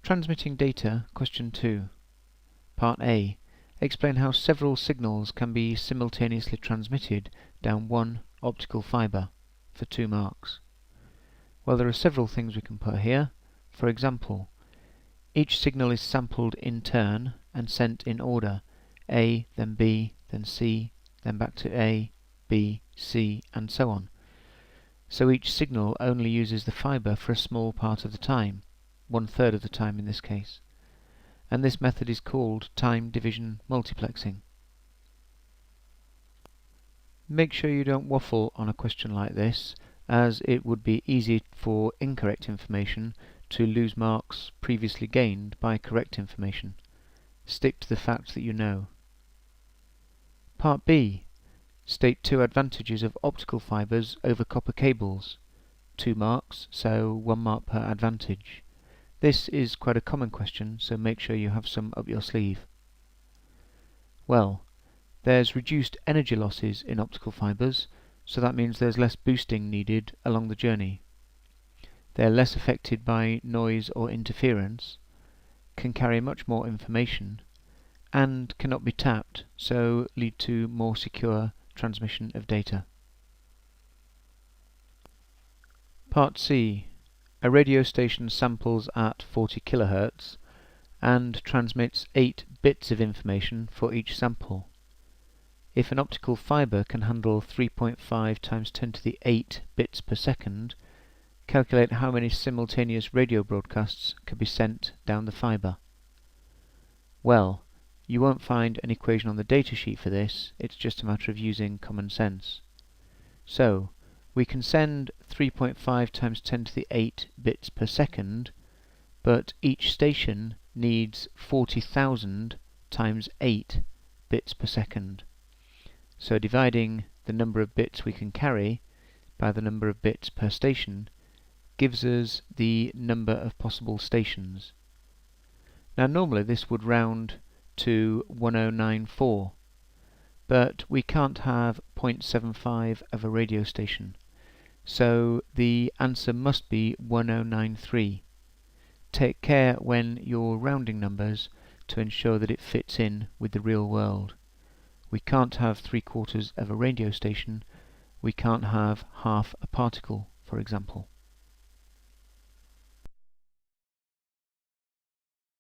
Transmitting data, question 2. Part A. Explain how several signals can be simultaneously transmitted down one optical fibre, for 2 marks. Well, there are several things we can put here. For example, each signal is sampled in turn and sent in order: A, then B, then C, then back to A, B, C, and so on. So each signal only uses the fibre for a small part of the time, 1/3 of the time in this case. And this method is called time division multiplexing. Make sure you don't waffle on a question like this, as it would be easy for incorrect information to lose marks previously gained by correct information. Stick to the facts that you know. Part B. State 2 advantages of optical fibres over copper cables. 2 marks, so 1 mark per advantage. This is quite a common question, so make sure you have some up your sleeve. Well, there's reduced energy losses in optical fibres, so that means there's less boosting needed along the journey. They're less affected by noise or interference, can carry much more information, and cannot be tapped, so lead to more secure transmission of data. Part C. A radio station samples at 40 kHz and transmits 8 bits of information for each sample. If an optical fibre can handle 3.5 times 10 to the 8 bits per second, calculate how many simultaneous radio broadcasts can be sent down the fibre. Well, you won't find an equation on the datasheet for this, it's just a matter of using common sense. So, we can send 3.5 times 10 to the 8 bits per second, but each station needs 40,000 times 8 bits per second. So dividing the number of bits we can carry by the number of bits per station gives us the number of possible stations. Now normally this would round to 1094, but we can't have 0.75 of a radio station, so the answer must be 1093. Take care when you're rounding numbers to ensure that it fits in with the real world. We can't have 3/4 of a radio station, we can't have half a particle, for example.